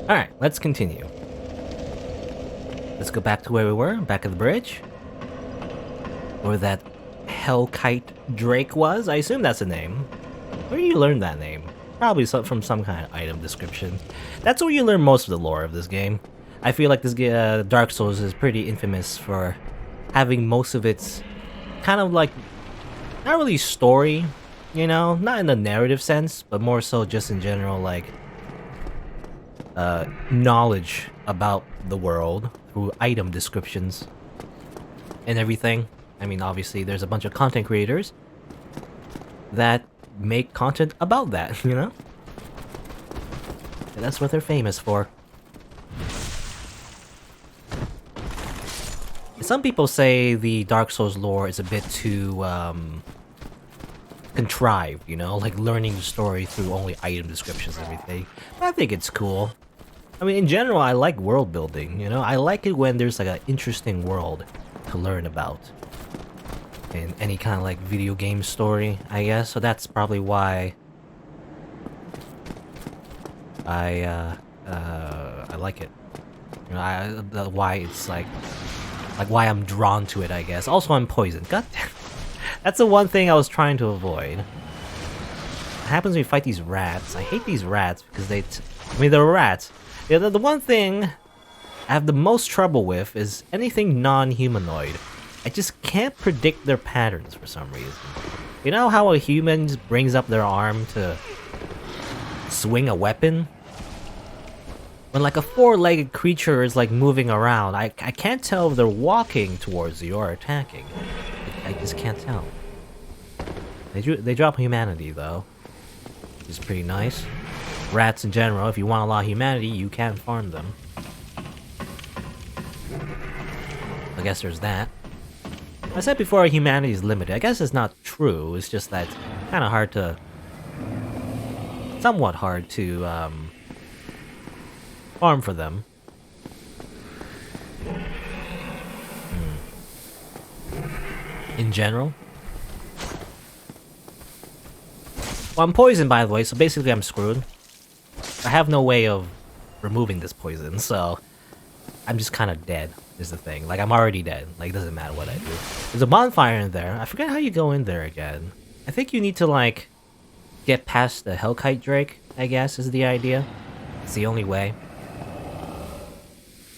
Alright, let's continue. Let's go back to where we were, back at the bridge. Where that Hellkite Drake was. I assume that's a name. Where do you learn that name? Probably from some kind of item description. That's where you learn most of the lore of this game. I feel like this Dark Souls is pretty infamous for having most of its kind of like, not really story, you know? Not in the narrative sense, but more so just in general, like, knowledge about the world through item descriptions and everything. I mean, obviously, there's a bunch of content creators that make content about that, you know? And that's what they're famous for. Some people say the Dark Souls lore is a bit too, contrived, you know? Like learning the story through only item descriptions and everything. But I think it's cool. I mean, in general, I like world building, you know? I like it when there's like an interesting world to learn about. In any kind of like video game story, I guess. So that's probably why I like it. You know, why it's like why I'm drawn to it, I guess. Also, I'm poisoned. God damn. That's the one thing I was trying to avoid. What happens when you fight these rats? I hate these rats because I mean, they're rats. Yeah, the one thing I have the most trouble with is anything non-humanoid. I just can't predict their patterns for some reason. You know how a human brings up their arm to swing a weapon? When like a four-legged creature is like moving around, I can't tell if they're walking towards you or attacking. I just can't tell. They drop humanity though, which is pretty nice. Rats in general, if you want a lot of humanity, you can farm them. I guess there's that. I said before humanity is limited. I guess it's not true, it's just that it's kind of hard to... somewhat hard to, farm for them. In general. Well, I'm poisoned, by the way, so basically I'm screwed. I have no way of removing this poison, so I'm just kind of dead, is the thing. Like, I'm already dead. Like, it doesn't matter what I do. There's a bonfire in there. I forget how you go in there again. I think you need to, like, get past the Hellkite Drake, I guess, is the idea. It's the only way.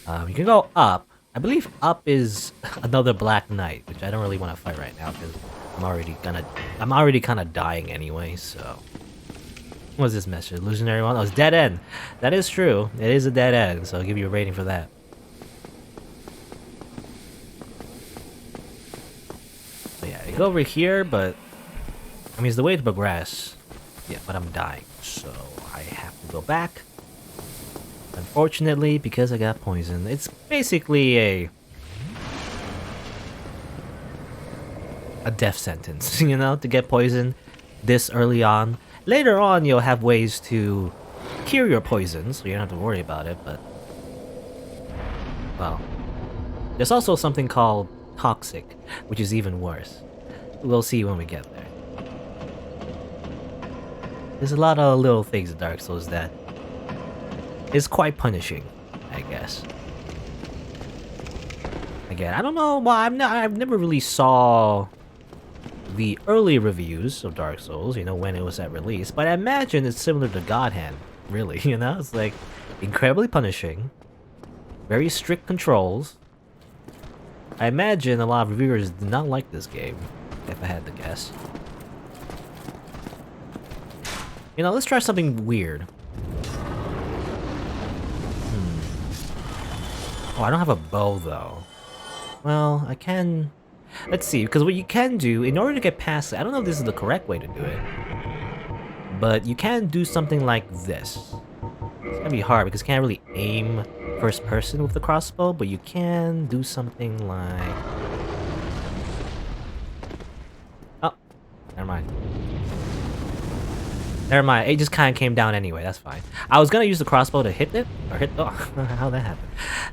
You can go up. I believe up is another Black Knight, which I don't really want to fight right now, because I'm already kind of dying anyway, so... What was this message? Illusionary one? Oh, it's dead end. That is true. It is a dead end, so I'll give you a rating for that. So yeah, you go over here, but... I mean, it's the way to progress. Yeah, but I'm dying, so I have to go back. Unfortunately, because I got poisoned. It's basically a death sentence, you know, to get poisoned this early on. Later on, you'll have ways to cure your poison, so you don't have to worry about it, but... well... there's also something called toxic, which is even worse. We'll see when we get there. There's a lot of little things in Dark Souls that is quite punishing, I guess. Again, I don't know why I've never really saw the early reviews of Dark Souls, you know, when it was at release, but I imagine it's similar to God Hand, really, you know? It's like incredibly punishing, very strict controls. I imagine a lot of reviewers did not like this game, if I had to guess. You know, let's try something weird. Oh, I don't have a bow, though. Well, I can... let's see, because what you can do, in order to get past it, I don't know if this is the correct way to do it, but you can do something like this. It's gonna be hard, because you can't really aim first person with the crossbow, but you can do something like... oh, never mind. Never mind, it just kind of came down anyway, that's fine. I was gonna use the crossbow to hit it, or hit... oh, how that happened.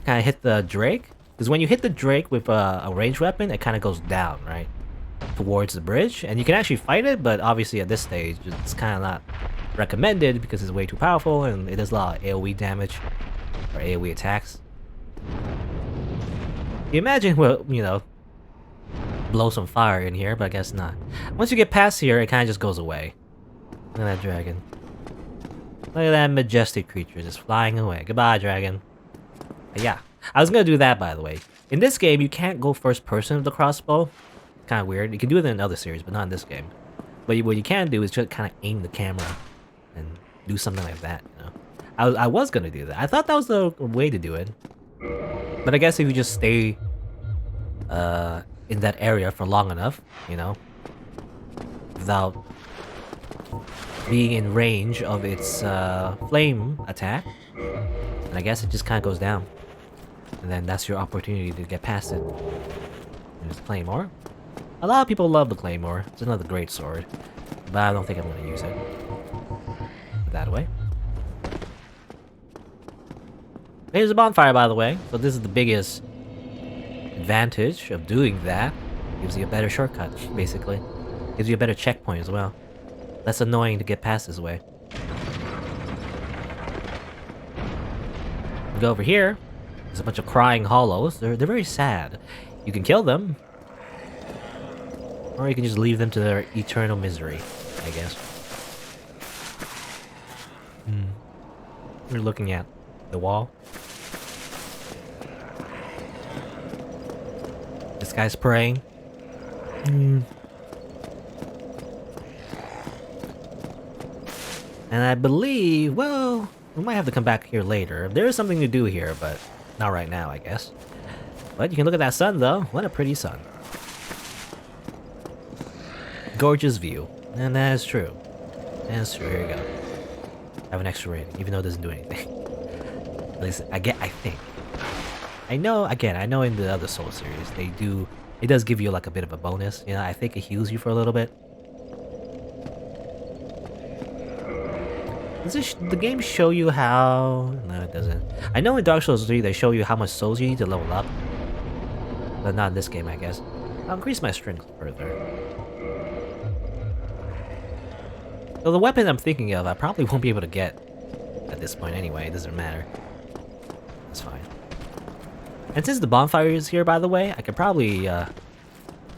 Kind of hit the Drake, because when you hit the Drake with a ranged weapon, it kind of goes down, right? Towards the bridge, and you can actually fight it, but obviously at this stage, it's kind of not recommended because it's way too powerful and it does a lot of AoE damage or AoE attacks. You imagine, well, you know, blow some fire in here, but I guess not. Once you get past here, it kind of just goes away. Look at that dragon. Look at that majestic creature just flying away. Goodbye, dragon. But yeah, I was gonna do that, by the way. In this game, you can't go first person with the crossbow. Kind of weird. You can do it in other series, but not in this game. But what you can do is just kind of aim the camera and do something like that, you know. I was gonna do that. I thought that was the way to do it. But I guess if you just stay in that area for long enough, you know, without being in range of its flame attack, and I guess it just kind of goes down. And then that's your opportunity to get past it. There's the Claymore. A lot of people love the Claymore. It's another great sword. But I don't think I'm going to use it. Put that away. Here's a bonfire, by the way. So this is the biggest advantage of doing that. Gives you a better shortcut, basically. Gives you a better checkpoint as well. Less annoying to get past this way. Go over here. There's a bunch of crying hollows. They're very sad. You can kill them. Or you can just leave them to their eternal misery, I guess. We're looking at the wall. This guy's praying. And I believe, well, we might have to come back here later. There is something to do here, but not right now, I guess. But you can look at that sun, though. What a pretty sun. Gorgeous view. And that is true. That's true. Here we go. I have an extra rating, even though it doesn't do anything. At least, I think. I know, again, I know in the other Soul series, it does give you like a bit of a bonus. You know, I think it heals you for a little bit. Does the game show you how... No, it doesn't. I know in Dark Souls 3 they show you how much souls you need to level up. But not in this game, I guess. I'll increase my strength further. So the weapon I'm thinking of, I probably won't be able to get at this point anyway. It doesn't matter. That's fine. And since the bonfire is here, by the way, I could probably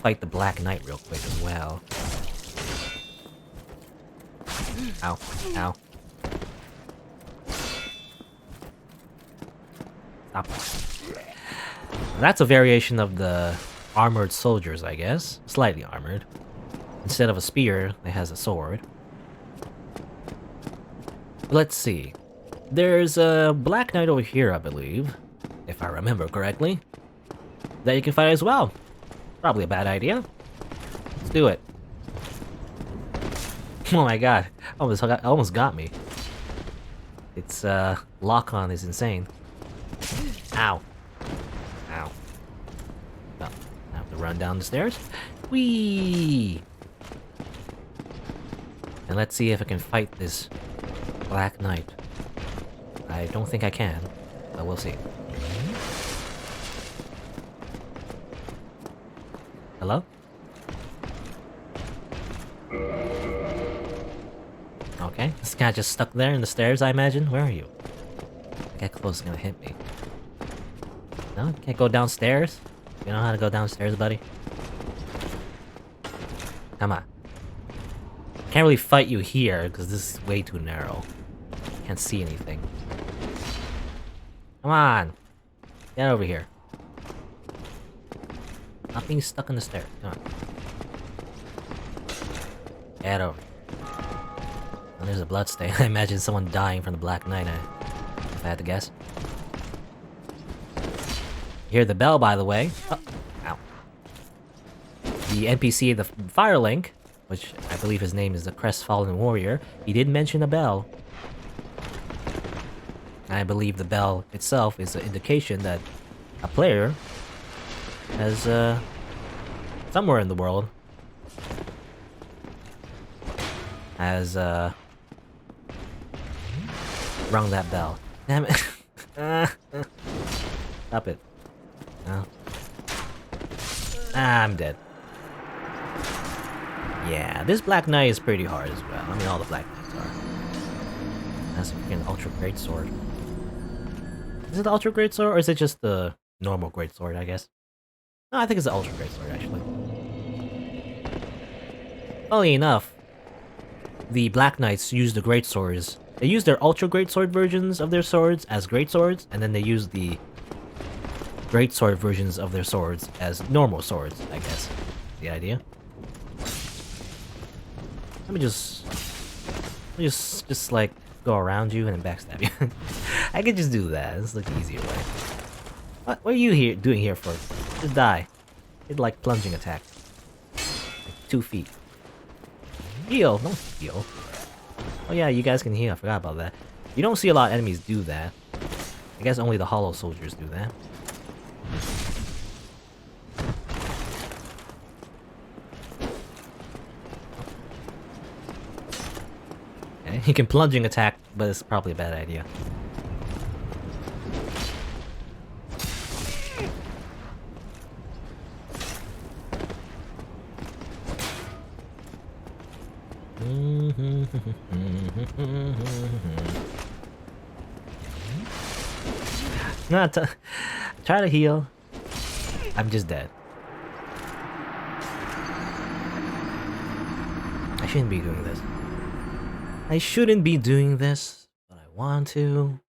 fight the Black Knight real quick as well. Ow. Ow. Stop. That's a variation of the armored soldiers, I guess. Slightly armored. Instead of a spear, it has a sword. Let's see. There's a Black Knight over here, I believe. If I remember correctly. That you can fight as well. Probably a bad idea. Let's do it. Oh my god. Almost got me. Its lock-on is insane. Ow. Ow. Oh, I have to run down the stairs. Whee! And let's see if I can fight this Black Knight. I don't think I can, but we'll see. Hello? Okay, this guy just stuck there in the stairs, I imagine. Where are you? Get close, is gonna hit me. No? Can't go downstairs? You know how to go downstairs, buddy? Come on. Can't really fight you here, because this is way too narrow. Can't see anything. Come on! Get over here. Not being stuck in the stairs. Come on. Get over. Oh, there's a bloodstain. I imagine someone dying from the Black Knight, if I had to guess. You hear the bell, by the way. Oh, ow. The NPC, the Firelink, which I believe his name is the Crestfallen Warrior, he did mention a bell. And I believe the bell itself is an indication that a player has, somewhere in the world, has, rung that bell. Damn it. Stop it. No. I'm dead. Yeah, this Black Knight is pretty hard as well. I mean, all the Black Knights are. That's a freaking ultra great sword. Is it the ultra great sword or is it just the normal great sword? I guess. No, I think it's the ultra great sword actually. Funnily enough, the Black Knights use the great swords. They use their ultra great sword versions of their swords as great swords, and then they use the great sword versions of their swords as normal swords. I guess the idea. Let me just like go around you and then backstab you. I could just do that. This is like the easier way. What are you doing here for? Just die. It's like plunging attack. Like 2 feet. Heal. Don't heal. Oh yeah, you guys can heal. I forgot about that. You don't see a lot of enemies do that. I guess only the hollow soldiers do that. Okay, he can plunging attack, but it's probably a bad idea. Not try to heal. I'm just dead. I shouldn't be doing this. I shouldn't be doing this, but I want to.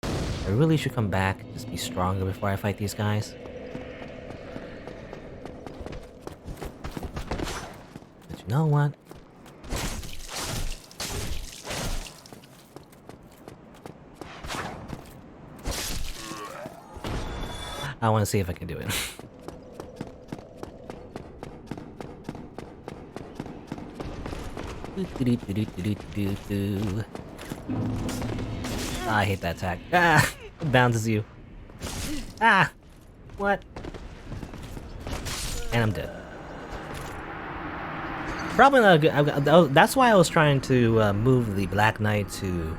I really should come back, just be stronger before I fight these guys. But you know what? I want to see if I can do it. I hate that attack. Ah! It bounces you. Ah! What? And I'm dead. Probably not good. That's why I was trying to move the Black Knight to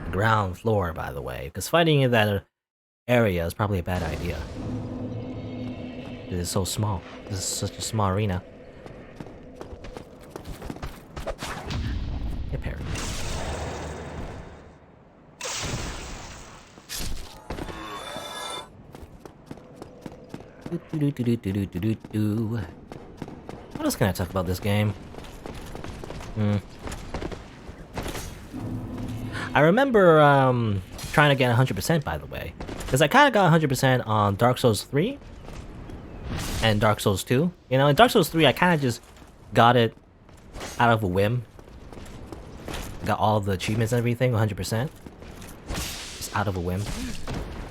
the ground floor, by the way. Because fighting in that area is probably a bad idea. It is so small. This is such a small arena. Get parried. What else can I talk about this game? I remember trying to get 100% by the way. Because I kind of got 100% on Dark Souls 3 and Dark Souls 2. You know, in Dark Souls 3 I kind of just got it out of a whim. Got all the achievements and everything 100%. Just out of a whim.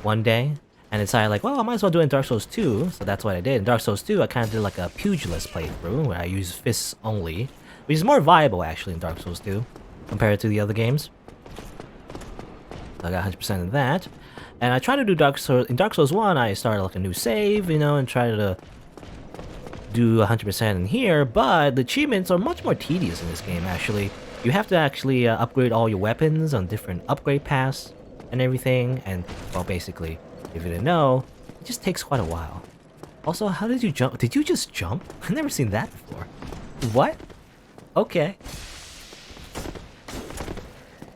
One day. And decided like, well, I might as well do it in Dark Souls 2. So that's what I did. In Dark Souls 2 I kind of did like a pugilist playthrough where I use fists only. Which is more viable actually in Dark Souls 2 compared to the other games. So I got 100% of that. And I tried to do Dark Souls... In Dark Souls 1, I started like a new save, you know, and tried to do 100% in here, but the achievements are much more tedious in this game, actually. You have to actually upgrade all your weapons on different upgrade paths and everything, and, well, basically, if you didn't know, it just takes quite a while. Also, how did you jump? Did you just jump? I've never seen that before. What? Okay.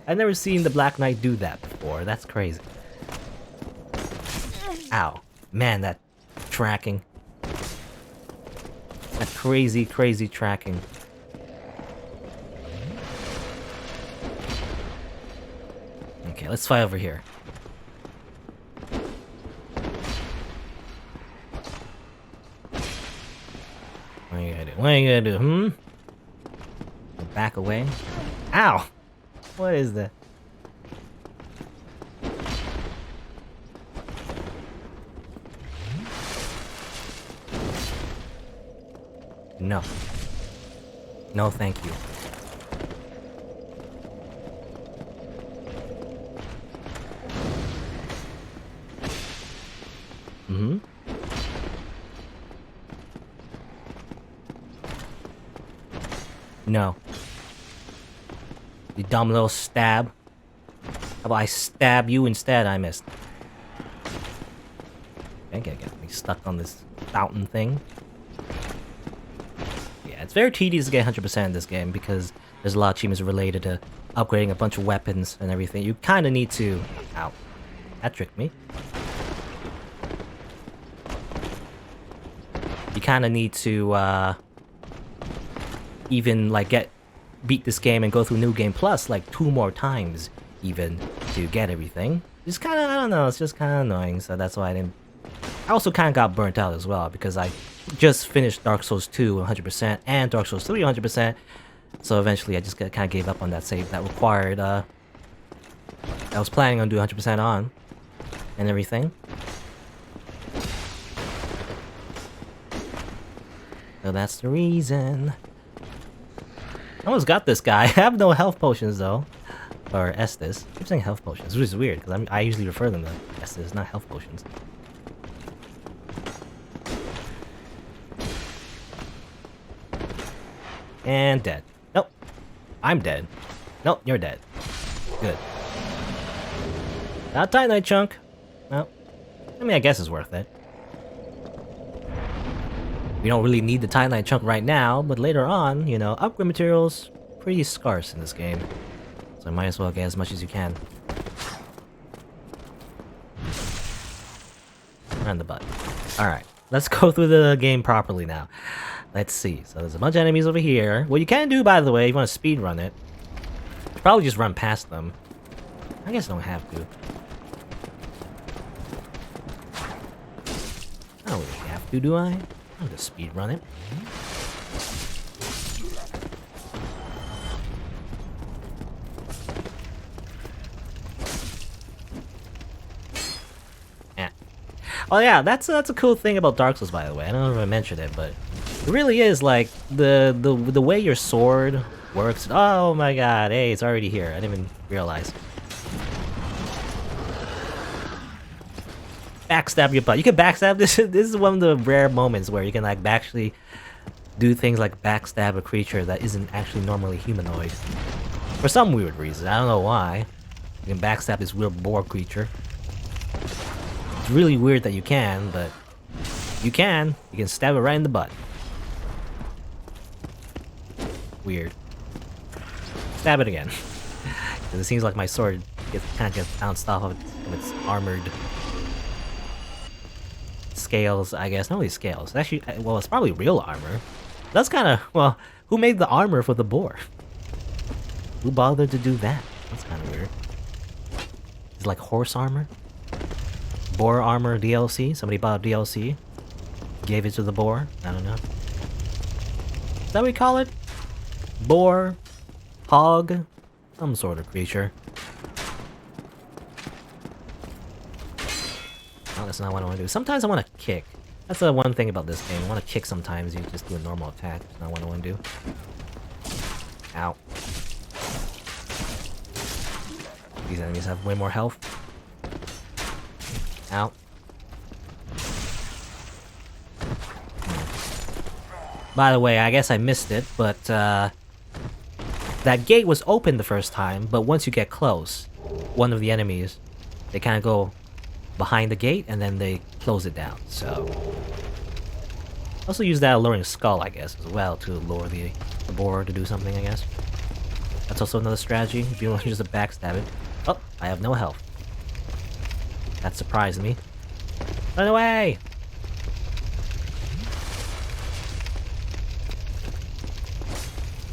I've never seen the Black Knight do that before. That's crazy. Ow. Man, that tracking. That crazy, crazy tracking. Okay, let's fly over here. What are you gonna do? What are you gonna do, Back away? Ow! What is that? No. No, thank you. No. You dumb little stab. How about I stab you instead? I missed. I can't get me stuck on this fountain thing. Yeah, it's very tedious to get 100% in this game because there's a lot of achievements related to upgrading a bunch of weapons and everything, you kind of need to... Ow. That tricked me. You kind of need to, even, like, beat this game and go through New Game Plus, like, 2 more times, even, to get everything. It's kind of, I don't know, it's just kind of annoying, so that's why I didn't... I also kind of got burnt out as well, because I just finished Dark Souls 2 100% and Dark Souls 3 100%, so eventually I just kind of gave up on that save that required, I was planning on doing 100% on, and everything. So that's the reason. I almost got this guy. I have no health potions though. Or Estus. I keep saying health potions, which is weird, because I usually refer them to Estus, not health potions. And dead. Nope. I'm dead. Nope, you're dead. Good. Not Titanite chunk. Well, I mean, I guess it's worth it. We don't really need the Titanite chunk right now, but later on, you know, upgrade materials pretty scarce in this game. So might as well get as much as you can. Around the butt. Alright, let's go through the game properly now. Let's see. So there's a bunch of enemies over here. What you can do, by the way, if you want to speedrun it, probably just run past them. I guess I don't have to. I don't really have to, do I? I'll just speedrun it. Yeah. Oh yeah, that's a cool thing about Dark Souls, by the way. I don't know if I mentioned it, but it really is like the way your sword works. Oh my god! Hey, it's already here. I didn't even realize. Backstab your butt. You can backstab this. This is one of the rare moments where you can like actually do things like backstab a creature that isn't actually normally humanoid. For some weird reason. I don't know why. You can backstab this weird boar creature. It's really weird that you can, but you can. You can stab it right in the butt. Weird. Stab it again. Because it seems like my sword kind of gets bounced off of its armored scales, I guess. Not really scales. Actually, well, it's probably real armor. That's kind of, well, who made the armor for the boar? Who bothered to do that? That's kind of weird. It's like horse armor? Boar armor DLC? Somebody bought a DLC? Gave it to the boar? I don't know. Is that what we call it? Boar? Hog? Some sort of creature. Oh, that's not what I want to do. Sometimes I want to kick. That's the one thing about this game. I want to kick sometimes. You just do a normal attack. That's not what I want to do. Ow. These enemies have way more health. Ow. By the way, I guess I missed it, but that gate was open the first time, but once you get close, one of the enemies, they kind of go behind the gate and then they close it down. So also use that alluring skull, I guess, as well to lure the boar to do something, I guess. That's also another strategy if you want to just backstab it. Oh, I have no health. That surprised me. Run away!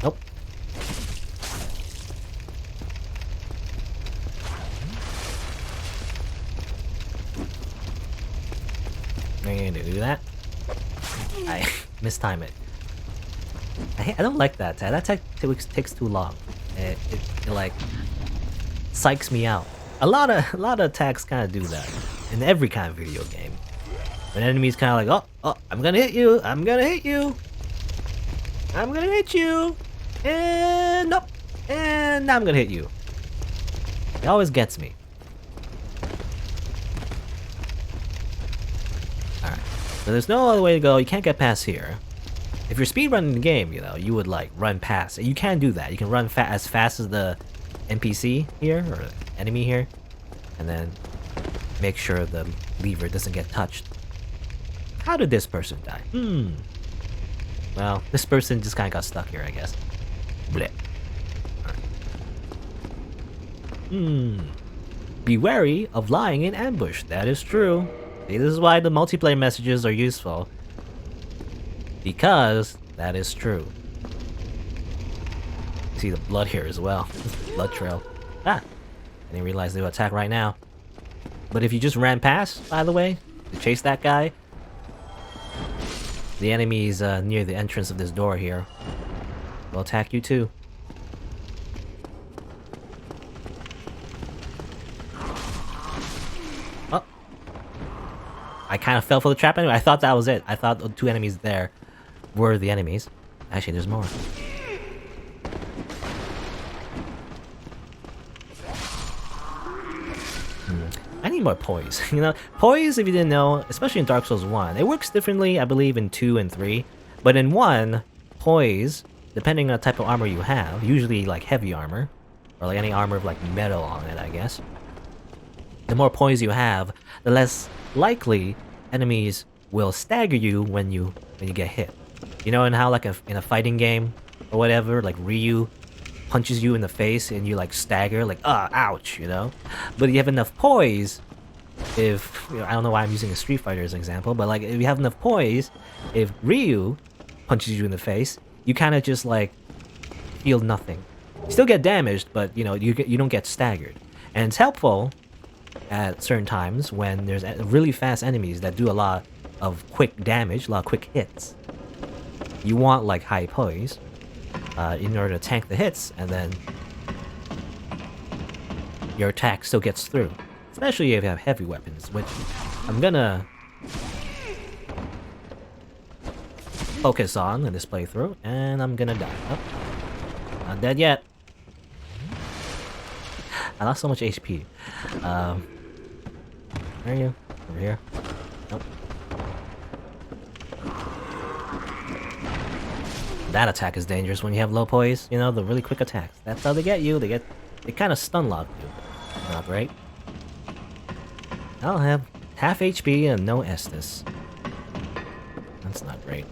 Nope. I'm gonna do that. I mistime it. I don't like that attack. That attack takes too long. It like psychs me out. A lot of attacks kind of do that in every kind of video game. When enemies kind of like, oh, I'm gonna hit you, I'm gonna hit you, I'm gonna hit you, and nope, and now I'm gonna hit you. It always gets me. Alright, so there's no other way to go. You can't get past here. If you're speedrunning the game, you know, you would like run past. You can do that. You can run as fast as the NPC here, or enemy here, and then make sure the lever doesn't get touched. How did this person die? Well, this person just kind of got stuck here, I guess. Bleh. Right. Be wary of lying in ambush. That is true. See, this is why the multiplayer messages are useful. Because that is true. See the blood here as well. Blood trail. Ah! I didn't realize they would attack right now. But if you just ran past, by the way, to chase that guy, the enemies near the entrance of this door here will attack you too. Oh! I kind of fell for the trap anyway. I thought that was it. I thought the two enemies there were the enemies. Actually, there's more. I need more poise. You know, poise, if you didn't know, especially in Dark Souls 1, it works differently, I believe, in 2 and 3. But in 1, poise, depending on the type of armor you have, usually like heavy armor, or like any armor with like metal on it, I guess. The more poise you have, the less likely enemies will stagger you when you get hit. You know, and how like in a fighting game or whatever, like Ryu punches you in the face and you like stagger, like ouch, you know. But you have enough poise. If you know, I don't know why I'm using a Street Fighter as an example, but like if you have enough poise, if Ryu punches you in the face, you kind of just like feel nothing. You still get damaged, but you know you don't get staggered, and it's helpful at certain times when there's really fast enemies that do a lot of quick damage, a lot of quick hits. You want like high poise in order to tank the hits, and then your attack still gets through. Especially if you have heavy weapons, which I'm gonna focus on in this playthrough, and I'm gonna die. Oh, not dead yet. I lost so much HP. Where are you? Over here? Nope. That attack is dangerous when you have low poise. You know, the really quick attacks. That's how they get you. They kind of stun lock you. Not great. I'll have half HP and no Estus. That's not great.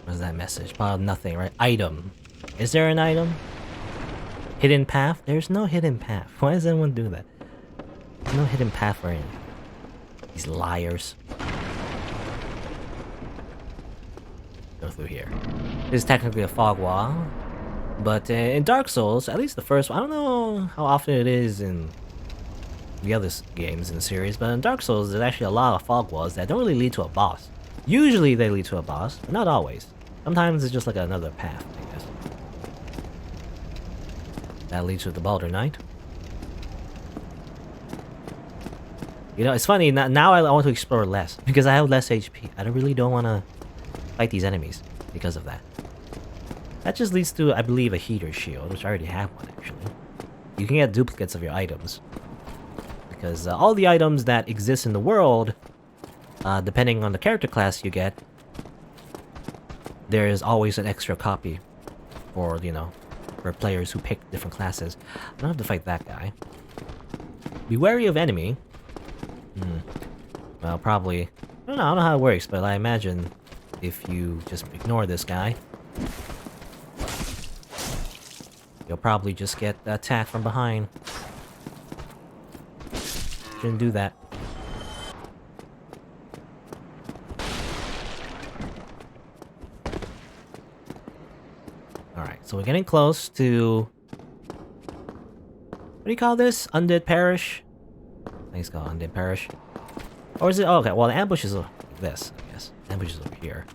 What's that message? Probably nothing, right? Item. Is there an item? Hidden path? There's no hidden path. Why does anyone do that? There's no hidden path for anything. These liars. Go through here. This is technically a fog wall, but in Dark Souls, at least the first one, I don't know how often it is in the other games in the series, but in Dark Souls, there's actually a lot of fog walls that don't really lead to a boss. Usually they lead to a boss, but not always. Sometimes it's just like another path, I guess. That leads to the Baldur Knight. You know, it's funny, now I want to explore less, because I have less HP. I really don't want to fight these enemies because of that. That just leads to, I believe, a heater shield, which I already have one, actually. You can get duplicates of your items. Because all the items that exist in the world, depending on the character class you get, there is always an extra copy for, you know, for players who pick different classes. I don't have to fight that guy. Be wary of enemy. Well, probably... I don't know how it works, but I imagine if you just ignore this guy, you'll probably just get attacked from behind. Shouldn't do that. Alright, so we're getting close to... what do you call this? Undead Parish? I think it's called Undead Parish. Or is it? Oh, okay, well, the ambush is this, I guess. Ambush is over here.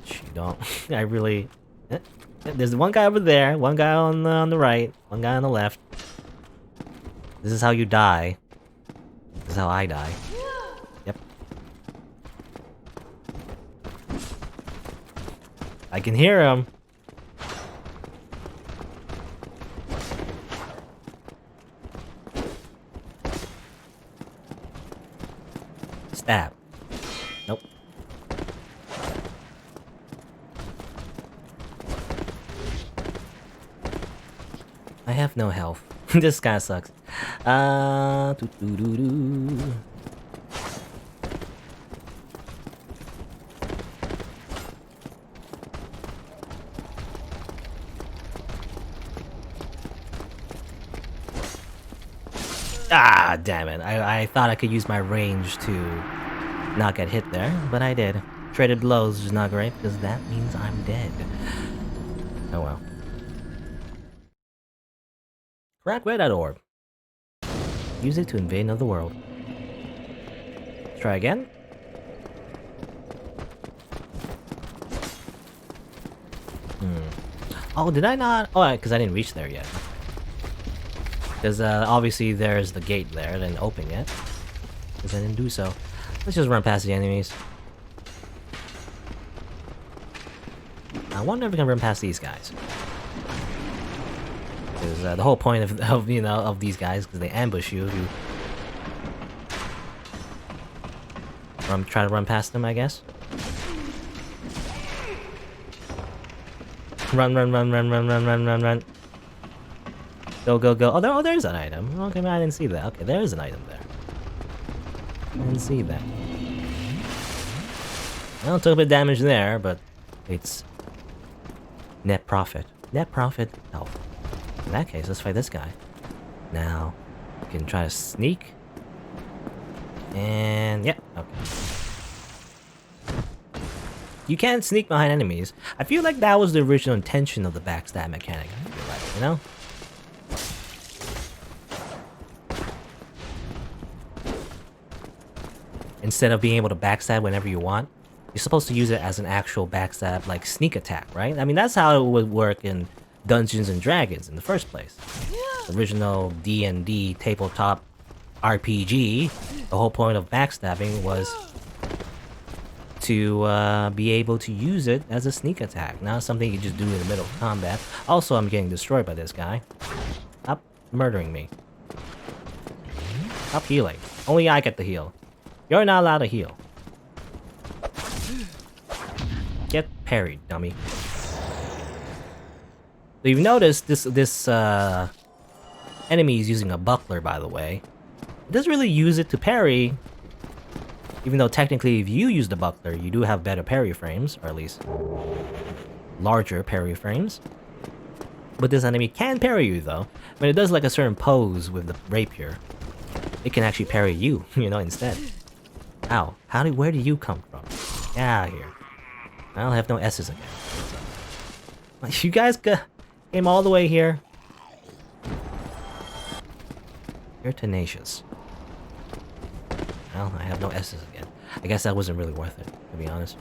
Which you don't... I really... There's one guy over there, one guy on the right, one guy on the left. This is how you die. This is how I die. Yep. I can hear him. Stab. Nope. I have no health. This guy sucks. Ah, damn it. I thought I could use my range to not get hit there, but I did. Traded blows is not great, because that means I'm dead. Oh well. Crack red that orb. Use it to invade another world. Try again. Oh, did I not? Oh, because I didn't reach there yet. Because obviously there's the gate there, then open it. Because I didn't do so. Let's just run past the enemies. I wonder if we can run past these guys. Because the whole point of you know of these guys, because they ambush you if you try to run past them, I guess. Run, run, run, run, run, run, run, run, run. Go, go, go. Oh, there's an item. Okay, man, I didn't see that. Okay, there's an item there. I didn't see that. Well, took a bit of damage there, but it's net profit. Net profit health. In that case, let's fight this guy. Now, we can try to sneak. And, yeah, okay. You can't sneak behind enemies. I feel like that was the original intention of the backstab mechanic, I feel like, you know? Instead of being able to backstab whenever you want, you're supposed to use it as an actual backstab, like sneak attack, right? I mean, that's how it would work in Dungeons and Dragons in the first place. The original D&D tabletop RPG, the whole point of backstabbing was to be able to use it as a sneak attack, not something you just do in the middle of combat. Also, I'm getting destroyed by this guy. Stop murdering me. Stop healing. Only I get to heal. You're not allowed to heal. Get parried, dummy. So you've noticed this enemy is using a buckler, by the way. It doesn't really use it to parry, even though technically if you use the buckler, you do have better parry frames, or at least larger parry frames. But this enemy can parry you though. When it does like a certain pose with the rapier, it can actually parry you, you know, instead. Ow. Where do you come from? Get out of here. I don't have no S's again. You guys came all the way here. You're tenacious. Well, I have no S's again. I guess that wasn't really worth it, to be honest.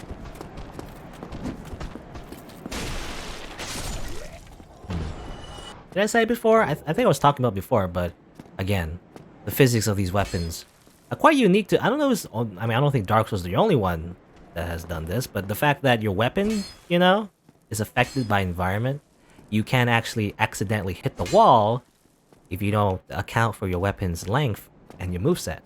Did I say before? I think I was talking about before, but again, the physics of these weapons are quite unique to... I don't know, I mean, I don't think Dark Souls is the only one that has done this, but the fact that your weapon, you know, is affected by environment, you can actually accidentally hit the wall if you don't account for your weapon's length and your moveset.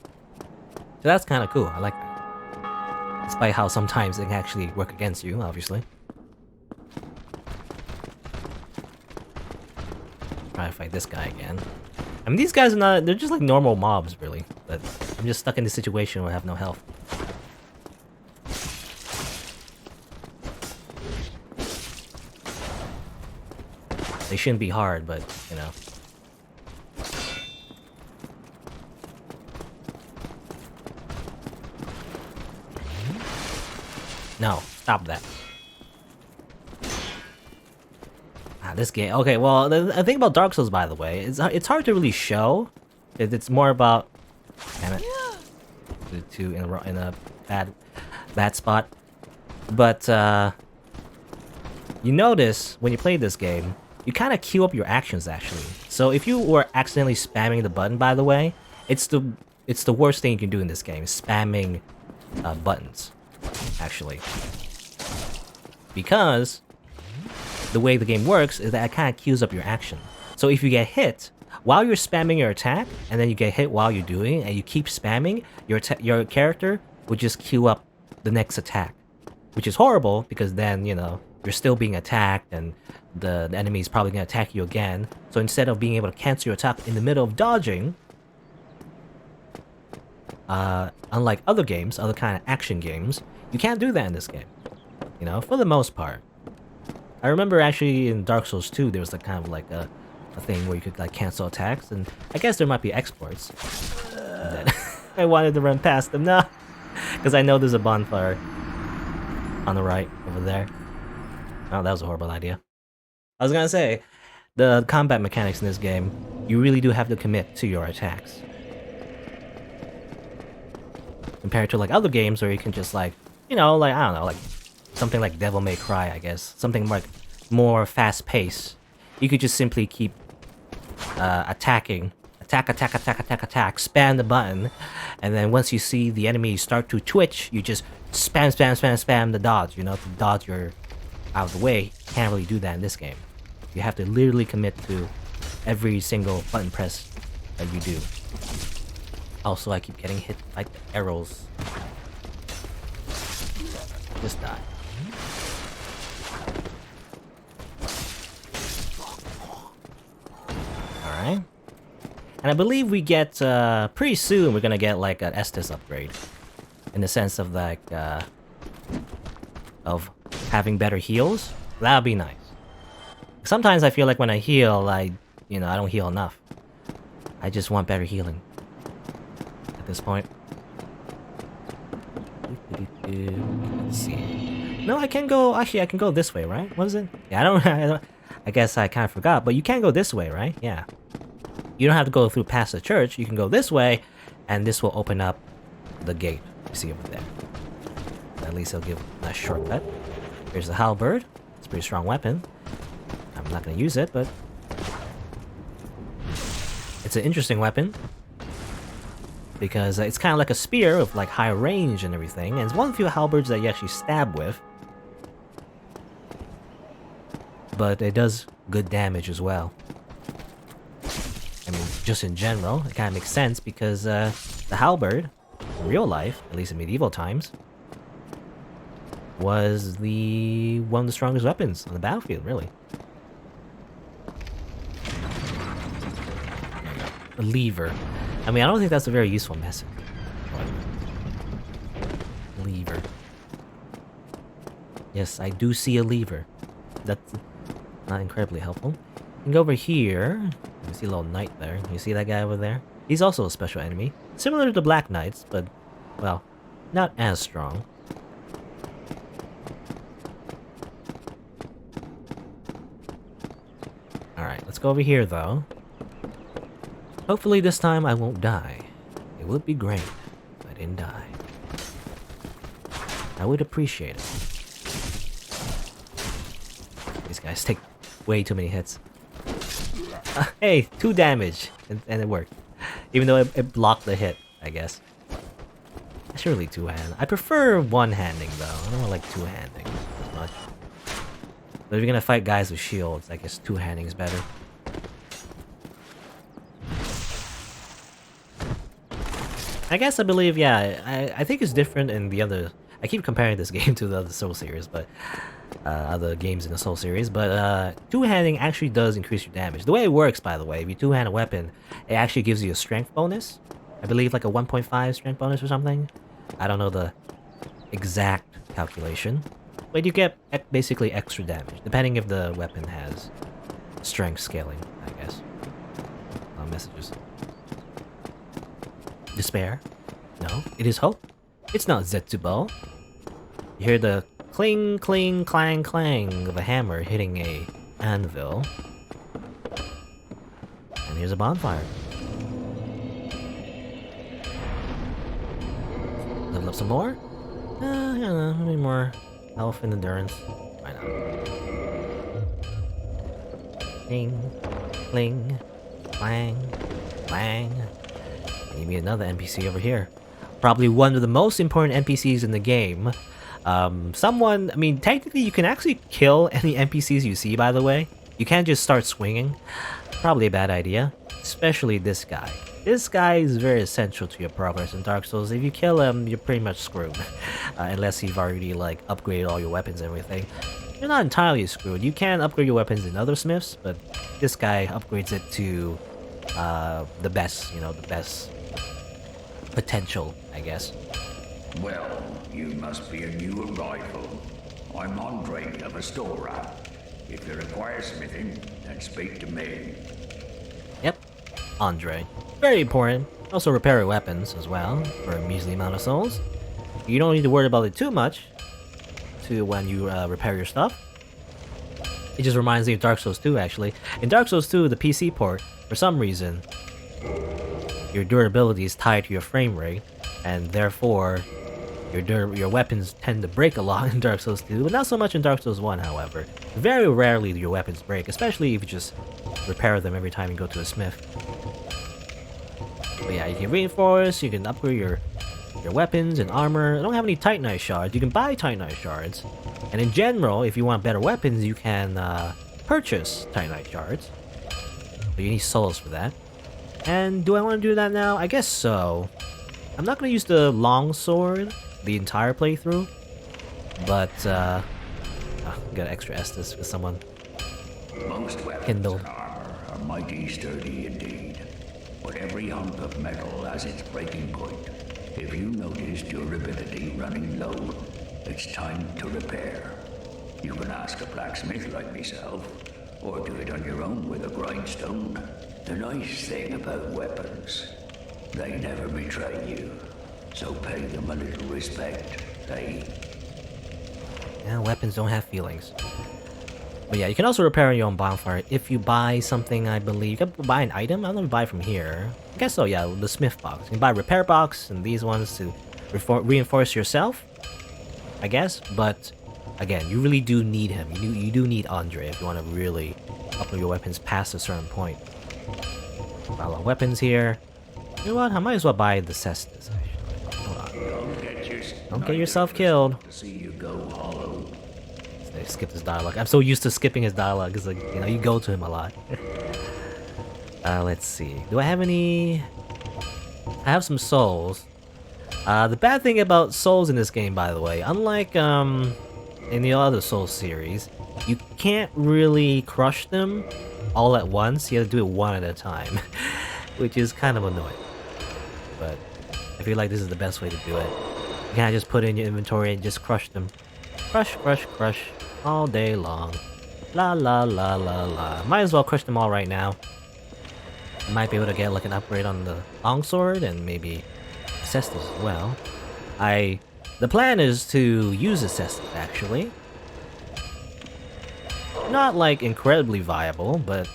So that's kind of cool. I like that. Despite how sometimes it can actually work against you, obviously. Try to fight this guy again. I mean, these guys are not... They're just like normal mobs, really. But I'm just stuck in this situation where I have no health. They shouldn't be hard, but, you know. No, stop that. This game. Okay, well, the thing about Dark Souls, by the way, it's hard to really show. It's more about... Damn it. In a bad spot. But, you notice, when you play this game, you kind of queue up your actions, actually. So if you were accidentally spamming the button, by the way, it's the worst thing you can do in this game, spamming buttons, actually. Because the way the game works is that it kind of queues up your action. So if you get hit while you're spamming your attack, and then you get hit while you're doing it, and you keep spamming, your character will just queue up the next attack. Which is horrible, because then, you know, you're still being attacked, and the enemy is probably going to attack you again. So instead of being able to cancel your attack in the middle of dodging, unlike other games, other kind of action games, you can't do that in this game. You know, for the most part. I remember actually in Dark Souls 2, there was like kind of like a a thing where you could like cancel attacks, and I guess there might be exploits. I wanted to run past them, no, because I know there's a bonfire on the right over there. Oh, that was a horrible idea. I was gonna say, the combat mechanics in this game, you really do have to commit to your attacks. Compared to like other games where you can just like, you know, like, I don't know, like something like Devil May Cry, I guess. Something like more fast-paced. You could just simply keep attacking. Attack, spam the button, and then once you see the enemy start to twitch, you just spam the dodge, you know, to dodge your out of the way. You can't really do that in this game. You have to literally commit to every single button press that you do. Also, I keep getting hit by the arrows. Just die. Alright. And I believe we get, pretty soon we're gonna get like an Estus upgrade. In the sense of like, of having better heals. That would be nice. Sometimes I feel like when I heal, I don't heal enough. I just want better healing. At this point. Let's see. No, I can go, actually I can go this way, right? What is it? Yeah, I guess I kind of forgot, but you can go this way, right? Yeah. You don't have to go through past the church, you can go this way, and this will open up the gate. You see over there. At least it'll give a nice shortcut. Here's the halberd. It's a pretty strong weapon. I'm not gonna use it, but it's an interesting weapon. Because it's kind of like a spear with like high range and everything, and it's one of the few halberds that you actually stab with. But it does good damage as well. I mean, just in general, it kind of makes sense because the halberd, in real life, at least in medieval times, was one of the strongest weapons on the battlefield, really. A lever. I mean, I don't think that's a very useful method. Lever. Yes, I do see a lever. That's not incredibly helpful. You can go over here. You see a little knight there. You see that guy over there? He's also a special enemy. Similar to the Black Knights, but, well, not as strong. Alright, let's go over here, though. Hopefully this time I won't die. It would be great if I didn't die. I would appreciate it. These guys take way too many hits. Hey, 2 damage! And it worked. Even though it blocked the hit, I guess. Surely 2-hand. I prefer 1-handing though. I don't like 2-handing as much. But if you're gonna fight guys with shields, I guess 2-handing is better. I guess I believe, yeah, I think it's different in the other... I keep comparing this game to the other Soul series, but... other games in the Soul series, but 2-handing actually does increase your damage. The way it works, by the way, if you 2-hand a weapon, it actually gives you a strength bonus. I believe like a 1.5 strength bonus or something. I don't know the exact calculation, but you get basically extra damage, depending if the weapon has strength scaling, I guess. Messages. Despair? No, it is hope. It's not Zetsubo. You hear the cling, cling, clang, clang of a hammer hitting a anvil. And here's a bonfire. Level up some more? I don't know, maybe more health and endurance. Why not? Cling, cling, clang, clang. Maybe another NPC over here. Probably one of the most important NPCs in the game. I mean, technically you can actually kill any NPCs you see, by the way. You can't just start swinging. Probably a bad idea. Especially this guy. This guy is very essential to your progress in Dark Souls. If you kill him, you're pretty much screwed. Unless you've already, like, upgraded all your weapons and everything. You're not entirely screwed. You can upgrade your weapons in other smiths, but this guy upgrades it to the best, you know, the best potential, I guess. Well, you must be a new arrival. I'm Andre, a restorer. If you require smithing, and speak to me. Yep, Andre. Very important. Also repair your weapons as well, for a measly amount of souls. You don't need to worry about it too much when you repair your stuff. It just reminds me of Dark Souls 2, actually. In Dark Souls 2, the PC port, for some reason, your durability is tied to your frame rate, and therefore, your weapons tend to break a lot in Dark Souls 2, but not so much in Dark Souls 1, however. Very rarely do your weapons break, especially if you just repair them every time you go to a smith. But yeah, you can reinforce, you can upgrade your weapons and armor. I don't have any Titanite shards. You can buy Titanite shards. And in general, if you want better weapons, you can purchase Titanite shards. But you need souls for that. And do I want to do that now? I guess so. I'm not going to use the longsword the entire playthrough. But, got extra Estus with someone. Most weapons Kindle. and armor are mighty sturdy indeed. But every hunk of metal has its breaking point. If you notice durability running low, it's time to repair. You can ask a blacksmith like myself, or do it on your own with a grindstone. The nice thing about weapons, they never betray you. So pay them a little respect, eh? Yeah, weapons don't have feelings. But yeah, you can also repair your own bonfire if you buy something, I believe. You can buy an item? I don't know if you buy from here. I guess so, yeah, the smith box. You can buy a repair box and these ones to reinforce yourself, I guess. But again, you really do need him. You do need Andre if you want to really upgrade your weapons past a certain point. Buy a lot of weapons here. You know what? I might as well buy the cestus, actually. Hold on. Don't get yourself killed. To see you go hollow. I skipped his dialogue. I'm so used to skipping his dialogue because, like, you know, you go to him a lot. Let's see. Do I have any? I have some souls. The bad thing about souls in this game, by the way, unlike in the other Souls series, you can't really crush them all at once. You have to do it one at a time, which is kind of annoying. But I feel like this is the best way to do it. You can't just put it in your inventory and just crush them. Crush, crush, crush, all day long. La la la la la. Might as well crush them all right now. Might be able to get like an upgrade on the longsword and maybe Cestus as well. The plan is to use a Cestus actually. Not like incredibly viable, but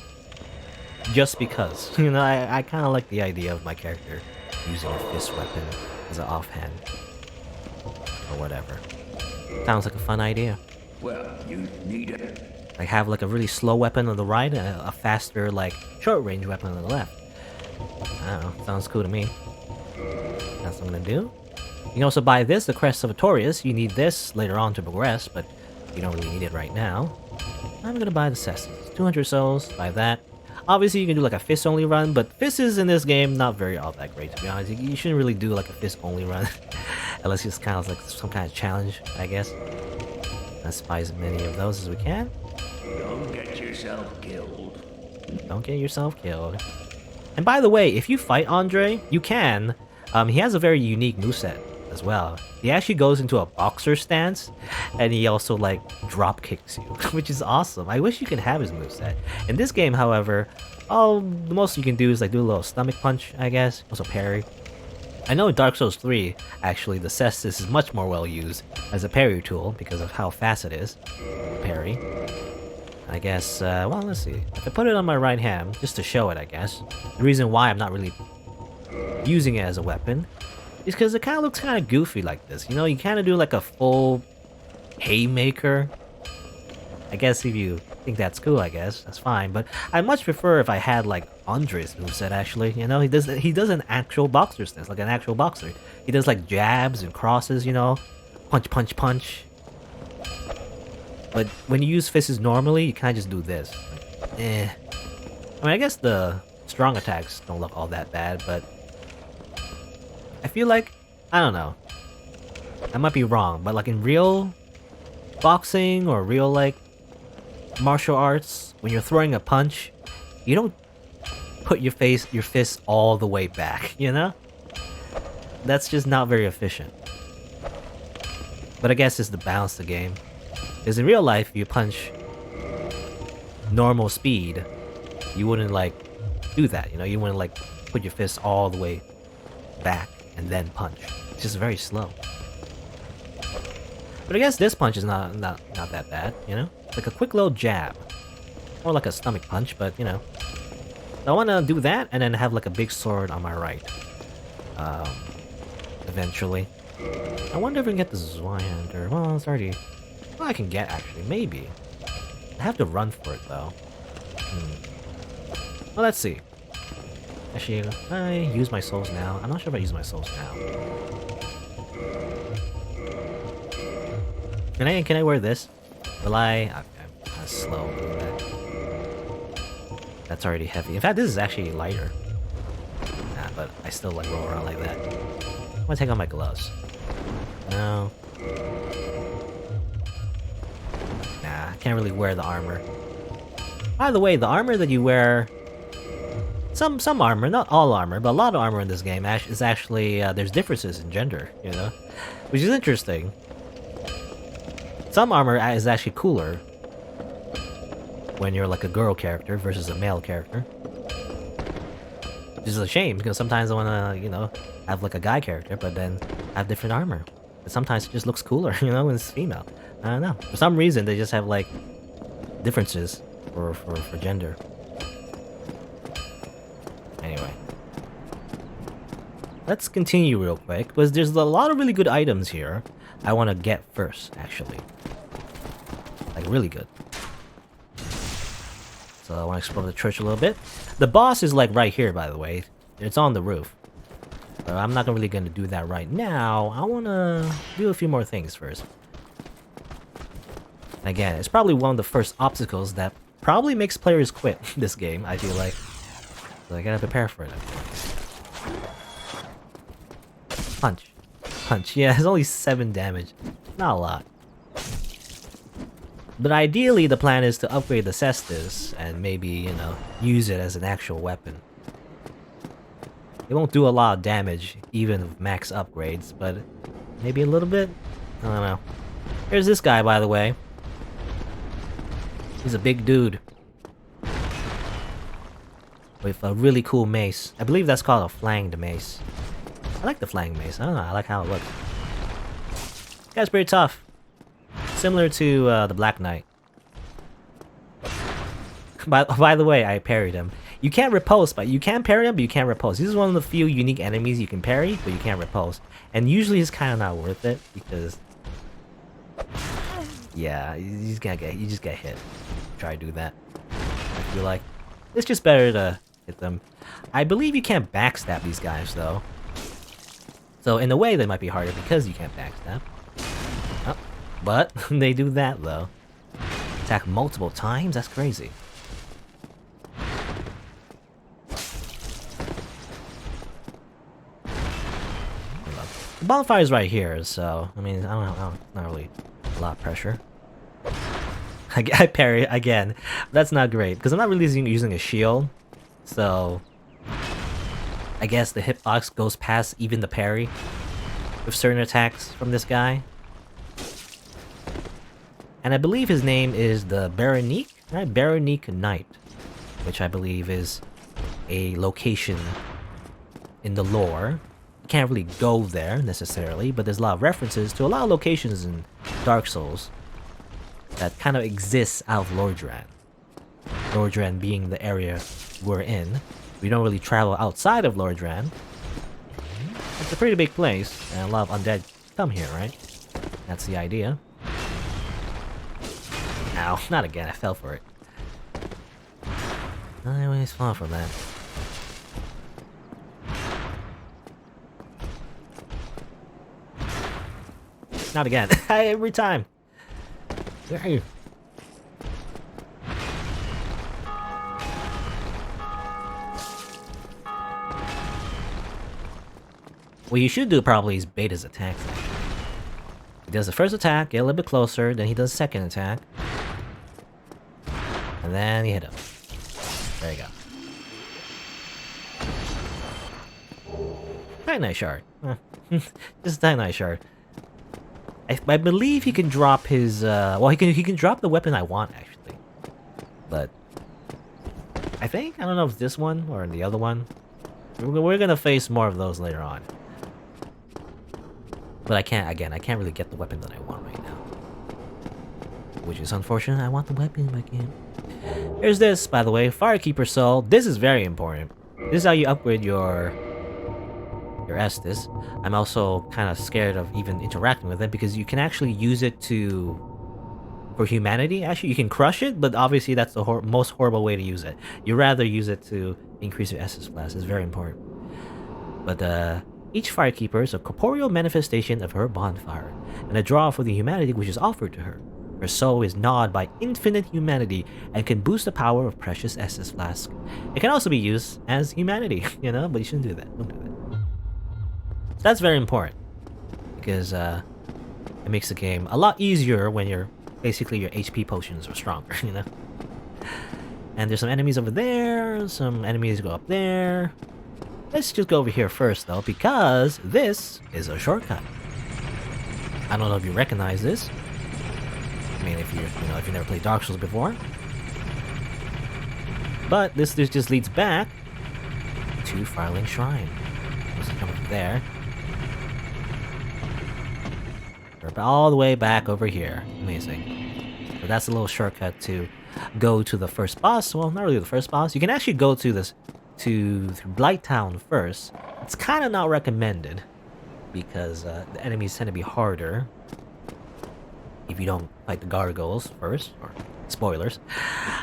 just because. You know, I kind of like the idea of my character using a fist weapon as an offhand. Or whatever. Sounds like a fun idea. Well, you need it. Like have like a really slow weapon on the right and a faster like short range weapon on the left. I don't know, sounds cool to me. That's what I'm gonna do. You can also buy this, the Crest of Artorias. You need this later on to progress, but you don't really need it right now. I'm gonna buy the Cestus. 200 souls, buy that. Obviously you can do like a fist only run, but fists in this game not very all that great to be honest. You shouldn't really do like a fist only run. Unless it's kind of like some kind of challenge, I guess. Let's buy as many of those as we can. Don't get yourself killed. Don't get yourself killed. And by the way, if you fight Andre, you can. He has a very unique moveset as well. He actually goes into a boxer stance, and he also like drop kicks you, which is awesome. I wish you could have his moveset. In this game, however, the most you can do is like do a little stomach punch, I guess. Also parry. I know in Dark Souls 3, actually, the Cestus is much more well used as a parry tool because of how fast it is. Parry. I guess, well, let's see. If I put it on my right hand, just to show it, I guess. The reason why I'm not really using it as a weapon is because it kind of looks kind of goofy like this. You know, you kind of do like a full haymaker. I guess if you think that's cool, I guess that's fine. But I much prefer if I had like Andre's moveset. Actually, you know, he does an actual boxer stance, like an actual boxer. He does like jabs and crosses. You know, punch, punch, punch. But when you use fists normally, you kind of just do this. Like, I mean, I guess the strong attacks don't look all that bad, but I feel like, I don't know. I might be wrong, but like in real boxing or real like martial arts, when you're throwing a punch, you don't put your fist all the way back, you know? That's just not very efficient. But I guess it's to balance the game. Because in real life, you punch normal speed, you wouldn't like do that, you know? You wouldn't like put your fist all the way back and then punch. It's just very slow. But I guess this punch is not that bad, you know? Like a quick little jab. More like a stomach punch, but you know. I want to do that and then have like a big sword on my right. Eventually. I wonder if we can get the Zweihander. Well, it's already... Well, I can get actually, maybe. I have to run for it though. Well, let's see. Actually, I use my souls now. I'm not sure if I use my souls now. Can I wear this? Will I? Okay, I'm kind of slow doing that. That's already heavy. In fact, this is actually lighter. Nah, but I still like roll around like that. I'm gonna take off my gloves. No. Nah, I can't really wear the armor. By the way, the armor that you wear... Some armor, not all armor, but a lot of armor in this game is actually... there's differences in gender, you know? Which is interesting. Some armor is actually cooler when you're like a girl character versus a male character. Which is a shame, because sometimes I wanna, you know, have like a guy character, but then have different armor. But sometimes it just looks cooler, you know, when it's female. I don't know. For some reason, they just have like differences for gender. Anyway. Let's continue real quick, because there's a lot of really good items here I want to get first, actually. Like, really good. So I want to explore the church a little bit. The boss is like right here, by the way. It's on the roof. But I'm not really going to do that right now. I want to do a few more things first. Again, it's probably one of the first obstacles that probably makes players quit this game, I feel like. So I gotta prepare for it. Punch. Punch. Yeah, it's only 7 damage. Not a lot. But ideally, the plan is to upgrade the cestus and maybe, you know, use it as an actual weapon. It won't do a lot of damage, even with max upgrades, but maybe a little bit? I don't know. Here's this guy, by the way. He's a big dude. With a really cool mace. I believe that's called a flanged mace. I like the flanged mace. I don't know, I like how it looks. This guy's pretty tough. Similar to the Black Knight. By the way, I parried him. You can't repulse, but you can parry him, but you can't repulse. This is one of the few unique enemies you can parry, but you can't repulse. And usually it's kind of not worth it, because... Yeah, you just get hit. Try to do that. I feel like it's just better to hit them. I believe you can't backstab these guys, though. So in a way, they might be harder because you can't backstab. Oh, but they do that, though. Attack multiple times? That's crazy. The bonfire is right here, so I mean, I don't know, not really a lot of pressure. I parry again. That's not great because I'm not really using a shield, so I guess the hitbox goes past even the parry with certain attacks from this guy. And I believe his name is the Baronique, right? Baronique Knight, which I believe is a location in the lore. You can't really go there necessarily, but there's a lot of references to a lot of locations in Dark Souls that kind of exists out of Lordran. Lordran being the area we're in. We don't really travel outside of Lordran. It's a pretty big place, and a lot of undead come here, right? That's the idea. Ow, not again, I fell for it. I always fall for that. Not again. Every time. Where are you? What you should do probably is bait his attacks. He does the first attack, get a little bit closer, then he does the second attack. And then you hit him. There you go. Titanite shard. Just a Titanite shard. I believe he can drop his well he can drop the weapon I want actually. But I think? I don't know if it's this one or the other one. We're gonna face more of those later on. But I can't really get the weapon that I want right now. Which is unfortunate. I want the weapon, but I can't. Here's this, by the way, Firekeeper Soul. This is very important. This is how you upgrade your Estus. I'm also kind of scared of even interacting with it because you can actually use it for humanity. Actually, you can crush it, but obviously that's the most horrible way to use it. You rather use it to increase your Estus class. It's very important. But each Firekeeper is a corporeal manifestation of her bonfire, and a draw for the humanity which is offered to her. Her soul is gnawed by infinite humanity and can boost the power of precious Estus flask. It can also be used as humanity, you know, but you shouldn't do that. Don't do that. So that's very important because it makes the game a lot easier when your HP potions are stronger, you know. And there's some enemies over there. Some enemies go up there. Let's just go over here first, though, because this is a shortcut. I don't know if you recognize this. I mean, if you've never played Dark Souls before. But this just leads back to Firelink Shrine. Let's come up there. We're all the way back over here. Amazing. So that's a little shortcut to go to the first boss. Well, not really the first boss. You can actually go to Blighttown first. It's kind of not recommended because the enemies tend to be harder if you don't fight the gargoyles first, or spoilers.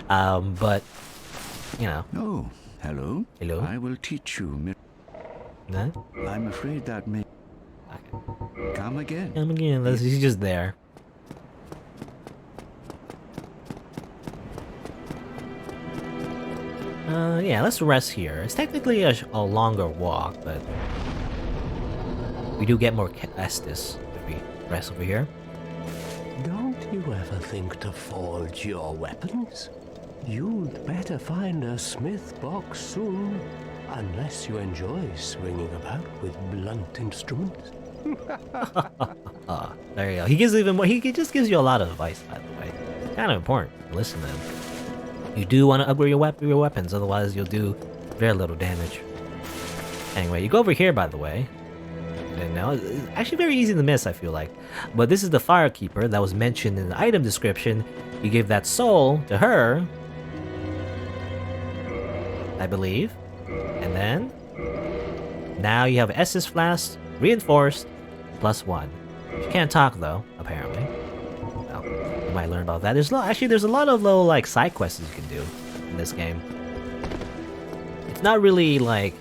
But you know. Oh, hello. Hello. I will teach you. Huh? I'm afraid that may. Okay. Come again. Come again. He's just there. Yeah, let's rest here. It's technically a longer walk, but we do get more Estus if we rest over here. Don't you ever think to forge your weapons? You'd better find a smith box soon, unless you enjoy swinging about with blunt instruments. There you go. He gives even more. He just gives you a lot of advice, by the way. Kind of important. Listen to him. You do want to upgrade your weapons, otherwise you'll do very little damage. Anyway, you go over here, by the way. And now it's actually very easy to miss, I feel like. But this is the Firekeeper that was mentioned in the item description. You give that soul to her, I believe. And then now you have Estus Flask reinforced +1. You can't talk though, apparently. Well, you might learn about that. There's a lot of little like side quests you can do in this game. It's not really like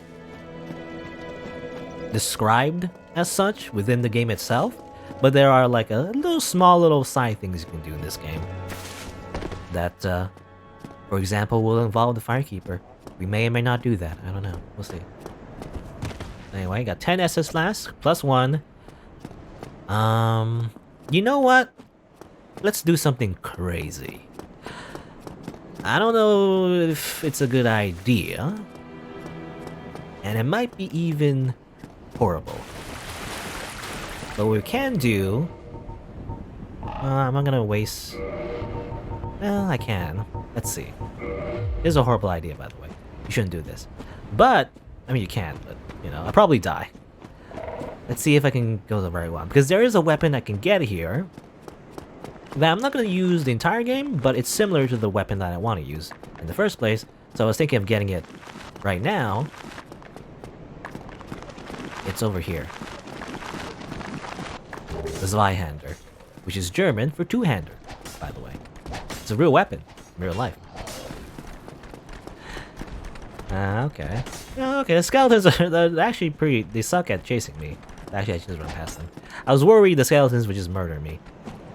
described as such within the game itself, but there are like a small little side things you can do in this game that, for example, will involve the Firekeeper. We may or may not do that. I don't know. We'll see. Anyway, got 10 Estus Flasks +1. You know what? Let's do something crazy. I don't know if it's a good idea, and it might be even horrible. But what we can do... I'm not gonna waste... Well, I can. Let's see. This is a horrible idea, by the way. You shouldn't do this. But, I mean, you can, but, you know, I'll probably die. Let's see if I can go the right one. Because there is a weapon I can get here that I'm not going to use the entire game, but it's similar to the weapon that I want to use in the first place. So I was thinking of getting it right now. It's over here. The Zweihander, which is German for two-hander, by the way. It's a real weapon in real life. Okay. Okay, the skeletons are actually they suck at chasing me. Actually, I should just run past them. I was worried the skeletons would just murder me.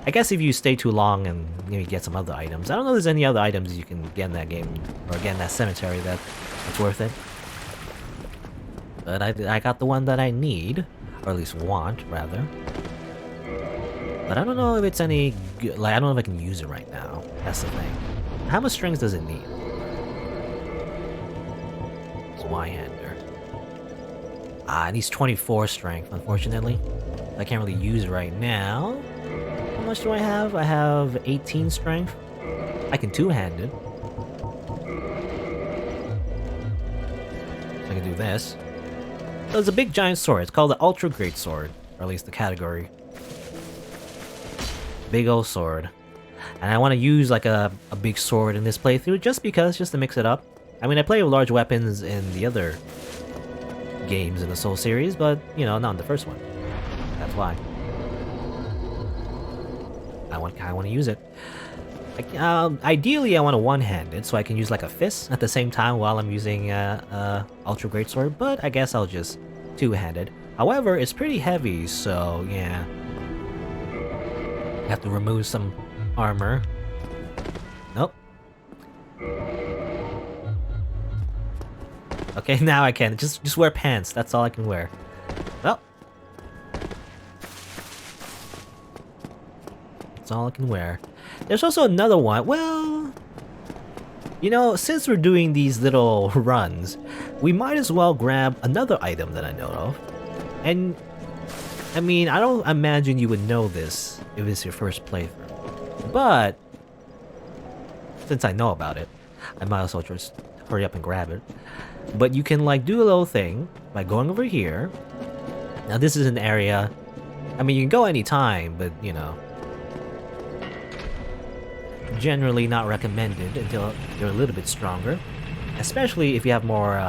I guess if you stay too long and maybe get some other items. I don't know if there's any other items you can get in that game, or get in that cemetery that's worth it. But I got the one that I need, or at least want, rather. But I don't know if it's any good, like, I don't know if I can use it right now. That's the thing. How much strength does it need? Zweihander. It needs 24 strength, unfortunately. I can't really use it right now. How much do I have? I have 18 strength. I can two-hand it. can do this. So it's a big giant sword. It's called the Ultra Great Sword, or at least the category. Big old sword. And I want to use like a big sword in this playthrough just to mix it up. I mean, I play with large weapons in the other games in the Soul series, but, you know, not in the first one. That's why. I want to use it. Ideally, I want a one-handed, so I can use like a fist at the same time while I'm using Ultra Great Sword, but I guess I'll just two-handed. However, it's pretty heavy, so yeah. I have to remove some armor. Nope. Okay, now I can. Just wear pants. That's all I can wear. Well. That's all I can wear. There's also another one. Well, you know, since we're doing these little runs, we might as well grab another item that I know of. And, I mean, I don't imagine you would know this if it's your first playthrough. But, since I know about it, I might as well just hurry up and grab it. But you can, like, do a little thing by going over here. Now, this is an area... I mean, you can go anytime, but, you know... generally not recommended until you're a little bit stronger. Especially if you have more,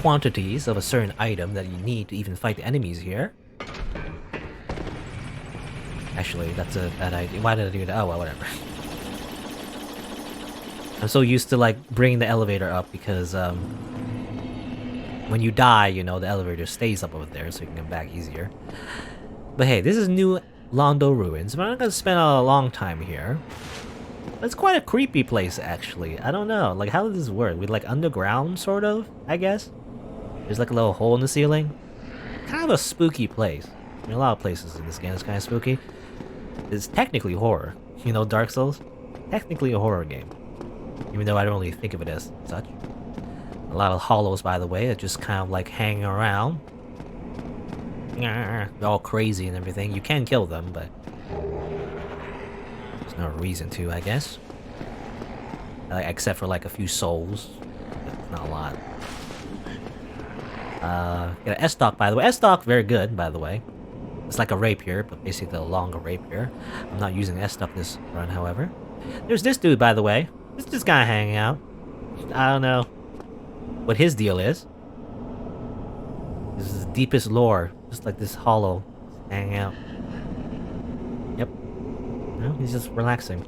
quantities of a certain item that you need to even fight the enemies here. Actually, that's a bad idea. Why did I do that? Oh, well, whatever. I'm so used to, like, bringing the elevator up because, when you die, you know, the elevator stays up over there so you can come back easier. But hey, this is new Londo Ruins, but I'm not gonna spend a long time here. It's quite a creepy place, actually. I don't know, like, how does this work? With, like, underground, sort of, I guess? There's, like, a little hole in the ceiling. Kind of a spooky place. I mean, a lot of places in this game is kind of spooky. It's technically horror. You know, Dark Souls? Technically a horror game. Even though I don't really think of it as such. A lot of hollows, by the way, that just kind of, like, hang around. They're all crazy and everything. You can kill them, but there's no reason to, I guess. Except for like a few souls. But not a lot. Got an S-Stock, by the way. S-Stock, very good, by the way. It's like a rapier, but basically a longer rapier. I'm not using S-Stock this run, however. There's this dude, by the way. This guy hanging out. I don't know what his deal is. This is the deepest lore. Just like this hollow hanging out. Yep. No, he's just relaxing.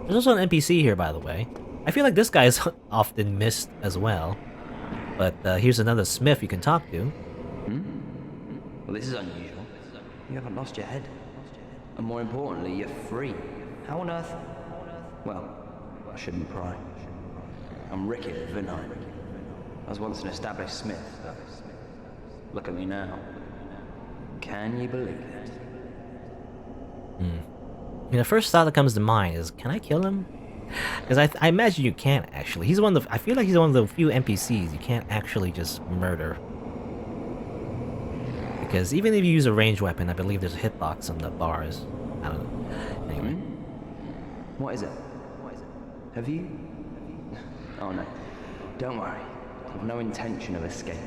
There's also an NPC here, by the way. I feel like this guy is often missed as well. But here's another smith you can talk to. Well, this is unusual. You haven't lost your head. And more importantly, you're free. How on earth? Well, I shouldn't pry. I'm Ricky Vinheim. I was once an established smith. Look at me now. Can you believe it? I mean, the first thought that comes to mind is, can I kill him? Because I imagine you can't, actually. He's one of the... I feel like he's one of the few NPCs you can't actually just murder. Because even if you use a ranged weapon, I believe there's a hitbox on the bars. I don't know. Anyway. What is it? Have you... Oh no. Don't worry. I've no intention of escape.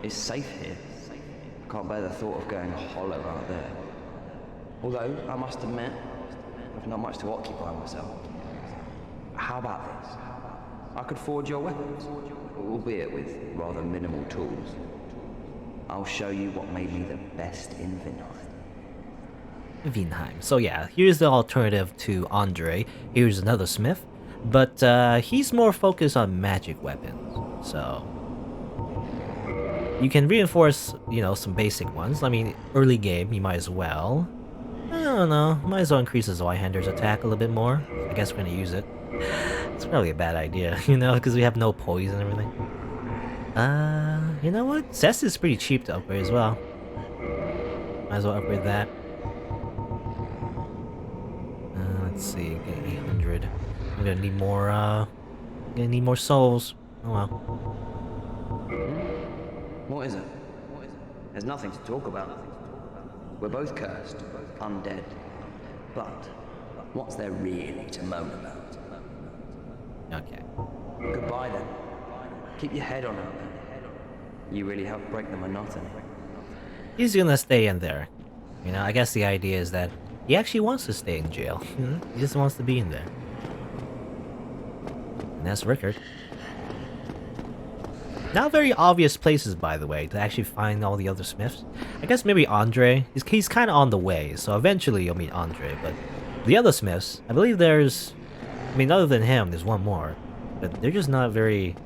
It's safe here. I can't bear the thought of going hollow out there. Although, I must admit, I've not much to occupy myself. How about this? I could forge your weapons, albeit with rather minimal tools. I'll show you what made me the best in Vinheim. Vinheim. So yeah, here's the alternative to Andre. Here's another smith. But he's more focused on magic weapons. So... you can reinforce, you know, some basic ones. I mean, early game, you might as well. I don't know. Might as well increase his Zweihander's attack a little bit more. I guess we're gonna use it. It's probably a bad idea, you know, because we have no poison and everything. You know what? Cess is pretty cheap to upgrade as well. Might as well upgrade that. Let's see, get 800. I'm gonna need more, souls. Oh well. What is it? There's nothing to talk about. We're both cursed, undead. But what's there really to moan about? Okay. Goodbye then. Keep your head on up. You really help break the monotony. He's gonna stay in there. You know, I guess the idea is that he actually wants to stay in jail. You know? He just wants to be in there. And that's Rickard. Not very obvious places, by the way, to actually find all the other smiths. I guess maybe Andre. He's kind of on the way, so eventually you'll meet Andre. But the other smiths, I believe there's... I mean, other than him, there's one more. But they're just not very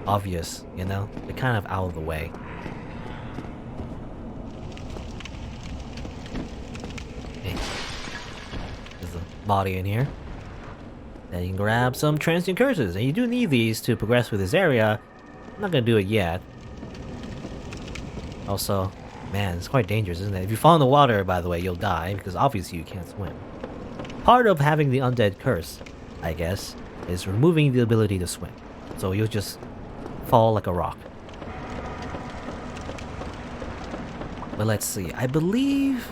obvious, you know? They're kind of out of the way. Okay. There's a body in here. Then you can grab some transient curses, and you do need these to progress with this area. I'm not gonna do it yet. Also, man, it's quite dangerous, isn't it? If you fall in the water, by the way, you'll die, because obviously you can't swim. Part of having the undead curse, I guess, is removing the ability to swim. So you'll just fall like a rock. But let's see, I believe...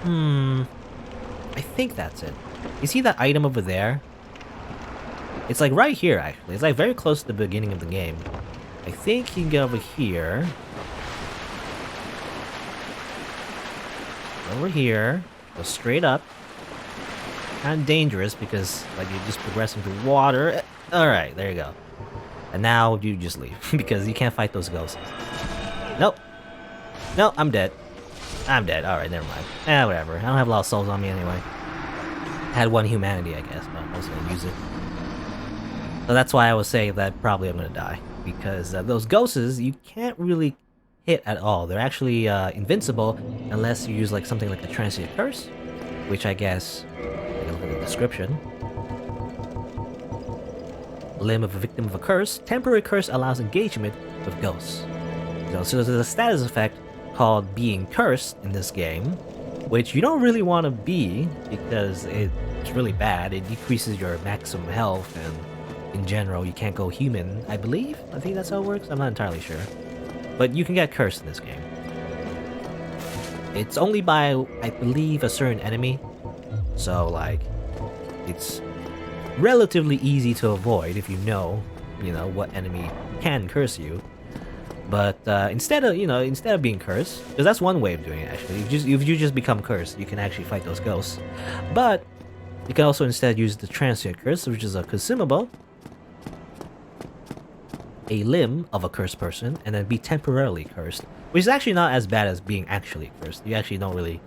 I think that's it. You see that item over there? It's like right here, actually. It's like very close to the beginning of the game. I think you can get over here. Over here. Go straight up. Kind of dangerous because like you're just progressing through water. Alright, there you go. And now you just leave because you can't fight those ghosts. Nope. Nope, I'm dead. I'm dead. Alright, never mind. Whatever. I don't have a lot of souls on me anyway. Had one humanity, I guess, but I was gonna use it. So that's why I was saying that probably I'm gonna die. Because those ghosts, you can't really hit at all. They're actually invincible unless you use like something like a transient curse. Which I guess, take a look at the description. Limb of a victim of a curse. Temporary curse allows engagement with ghosts. So there's a status effect called being cursed in this game, which you don't really want to be because it's really bad. It decreases your maximum health and in general you can't go human, I believe. I think that's how it works. I'm not entirely sure. But you can get cursed in this game. It's only by, I believe, a certain enemy. So like, it's relatively easy to avoid if you know what enemy can curse you. But instead of being cursed, because that's one way of doing it actually. If you just become cursed, you can actually fight those ghosts. But you can also instead use the transient curse, which is a consumable, a limb of a cursed person, and then be temporarily cursed, which is actually not as bad as being actually cursed. You actually don't really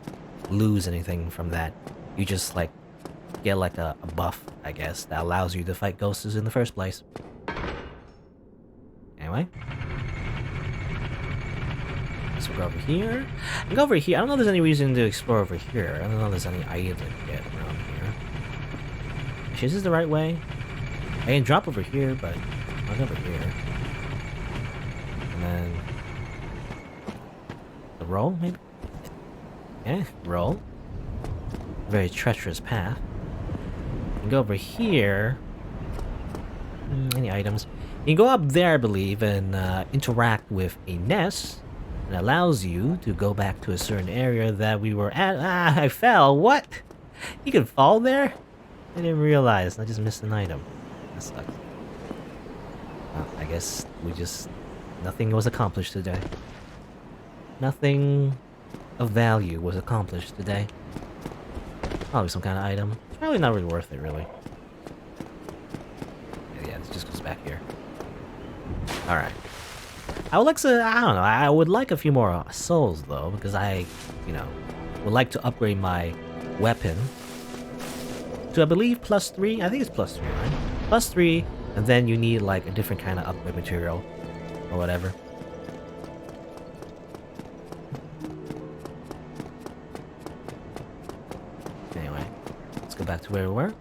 lose anything from that. You just like get like a buff, I guess, that allows you to fight ghosts in the first place. Anyway. So we'll go over here. And go over here. I don't know if there's any reason to explore over here. I don't know if there's any items I can get around here. Actually, is this the right way? I can drop over here, but I'll go over here. And then... the roll, maybe? Yeah, roll. Very treacherous path. And go over here. Any items? You can go up there, I believe, and interact with a nest. It allows you to go back to a certain area that we were at. Ah, I fell. What? You can fall there? I didn't realize. I just missed an item. That sucks. Well, I guess we just... nothing was accomplished today. Nothing of value was accomplished today. Probably some kind of item. It's probably not really worth it, really. Yeah, it just goes back here. Alright. I would like to, I don't know, I would like a few more souls though, because I, would like to upgrade my weapon to, I believe, +3? I think it's +3, right? +3, and then you need like a different kind of upgrade material, or whatever. Anyway, let's go back to where we were.